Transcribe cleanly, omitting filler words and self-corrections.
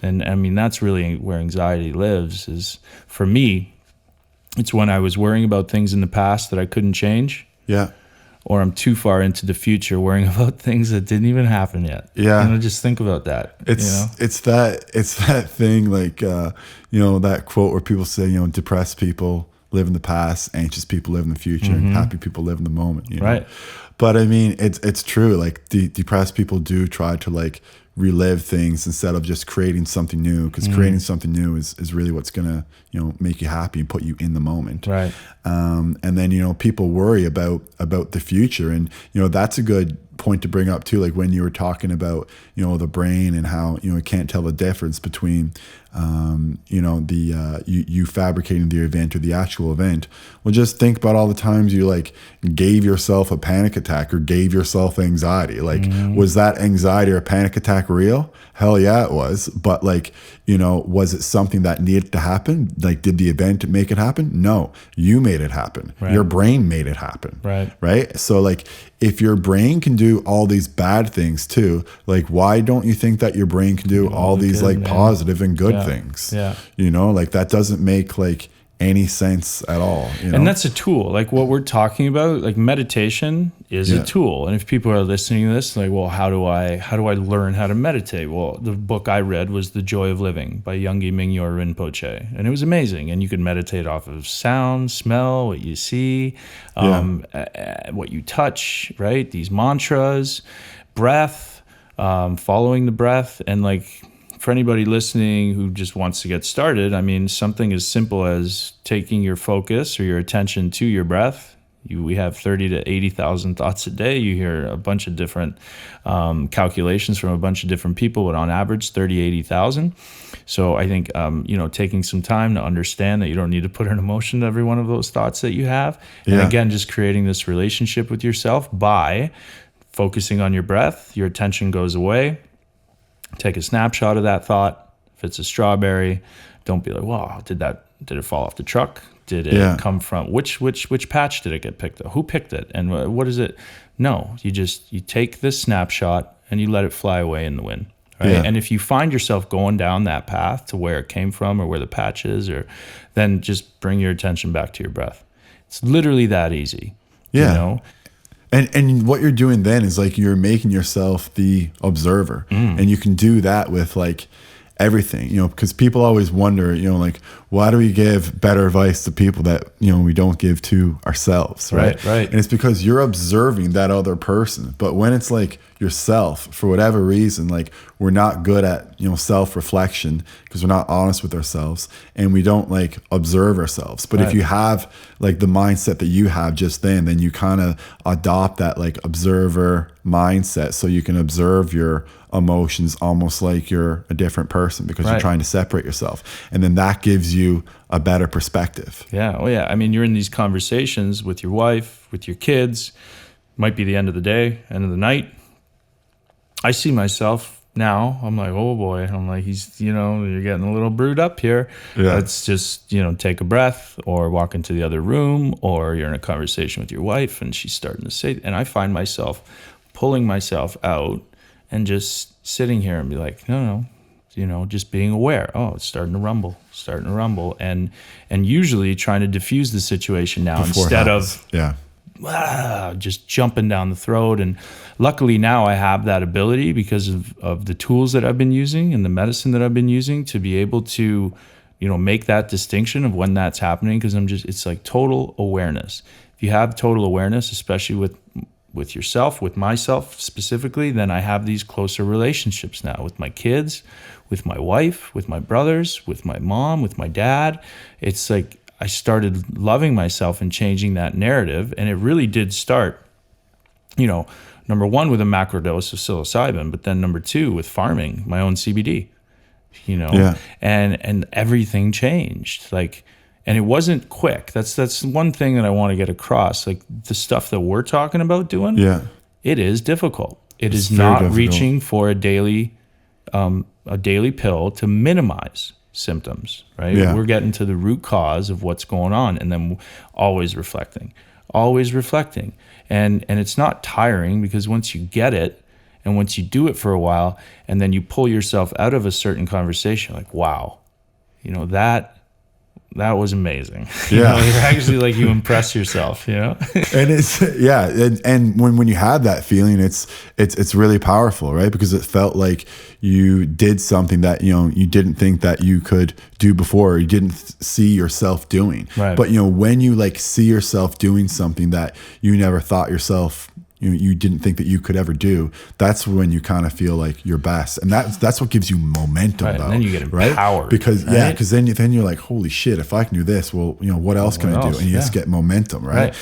And I mean, that's really where anxiety lives. Is for me, it's when I was worrying about things in the past that I couldn't change. Yeah. Or I'm too far into the future worrying about things that didn't even happen yet. Yeah. Just think about that. It's that thing, like, that quote where people say, depressed people live in the past, anxious people live in the future, and happy people live in the moment. Right. But I mean, it's true. Like depressed people do try to like relive things instead of just creating something new, because creating something new is really what's gonna make you happy and put you in the moment. Right. And then people worry about the future, and that's a good point to bring up too, like when you were talking about the brain and how it can't tell the difference between you fabricating the event or the actual event. Well, just think about all the times you like gave yourself a panic attack or gave yourself anxiety. Like, was that anxiety or panic attack real? Hell yeah, it was. But like, was it something that needed to happen? Like, did the event make it happen? No, you made it happen. Right. Your brain made it happen. Right. So like, if your brain can do all these bad things too, like, why don't you think that your brain can do all these like positive and good things? Yeah. Like that doesn't make like any sense at all. And that's a tool. Like what we're talking about, like meditation is a tool. And if people are listening to this, like, well, how do I learn how to meditate? Well, the book I read was The Joy of Living by Yongey, Mingyur, Rinpoche. And it was amazing. And you can meditate off of sound, smell, what you see, what you touch, right? These mantras, breath, following the breath. And like, for anybody listening who just wants to get started, I mean, something as simple as taking your focus or your attention to your breath. We have 30 to 80,000 thoughts a day. You hear a bunch of different calculations from a bunch of different people, but on average, 30, 80,000. So I think, taking some time to understand that you don't need to put an emotion to every one of those thoughts that you have. And again, just creating this relationship with yourself by focusing on your breath. Your attention goes away. Take a snapshot of that thought. If it's a strawberry, don't be like, wow, did it fall off the truck? Did it come from which patch did it get picked up? Who picked it? And what is it? No, you take this snapshot and you let it fly away in the wind. Right. Yeah. And if you find yourself going down that path to where it came from or where the patch is, then just bring your attention back to your breath. It's literally that easy. Yeah. And what you're doing then is like you're making yourself the observer, and you can do that with like everything, because people always wonder, like, why do we give better advice to people that we don't give to ourselves, right? And it's because you're observing that other person. But when it's like yourself, for whatever reason, like we're not good at self-reflection because we're not honest with ourselves, and we don't like observe ourselves. But if you have like the mindset that you have just then you kind of adopt that like observer mindset, so you can observe your emotions almost like you're a different person because you're trying to separate yourself, and then that gives you a better perspective. I mean, you're in these conversations with your wife, with your kids. Might be the end of the day, end of the night. I see myself now. I'm like, oh boy. I'm like, you're getting a little brewed up here. Let's just take a breath, or walk into the other room, or you're in a conversation with your wife and she's starting to say, and I find myself pulling myself out and just sitting here and be like, no, just being aware. Oh, it's starting to rumble, and usually trying to diffuse the situation now instead of just jumping down the throat. And luckily now I have that ability because of the tools that I've been using and the medicine that I've been using to be able to, make that distinction of when that's happening. Because it's like total awareness. If you have total awareness, especially with yourself, with myself specifically, then I have these closer relationships now with my kids, with my wife, with my brothers, with my mom, with my dad. It's like I started loving myself and changing that narrative. And it really did start, number one, with a macro dose of psilocybin, but then number two, with farming my own CBD, and everything changed. Like, and it wasn't quick. That's one thing that I want to get across. Like the stuff that we're talking about doing, it is difficult. It's not difficult. Reaching for a daily pill to minimize symptoms, right? We're getting to the root cause of what's going on, and then always reflecting. And it's not tiring, because once you get it, And once you do it for a while, and then you pull yourself out of a certain conversation, like, wow, that was amazing. You know, you're actually like, you impress yourself, and it's, and when you have that feeling, it's really powerful, right? Because it felt like you did something that, you didn't think that you could do before, or you didn't see yourself doing. Right. But, when you like see yourself doing something that you never thought yourself, you didn't think that you could ever do, that's when you kind of feel like your best, and that's what gives you momentum. Right. Though, and then you get empowered, right? Because right? because then you're like, holy shit, if I can do this, well, what else can I do? And you just get momentum, right?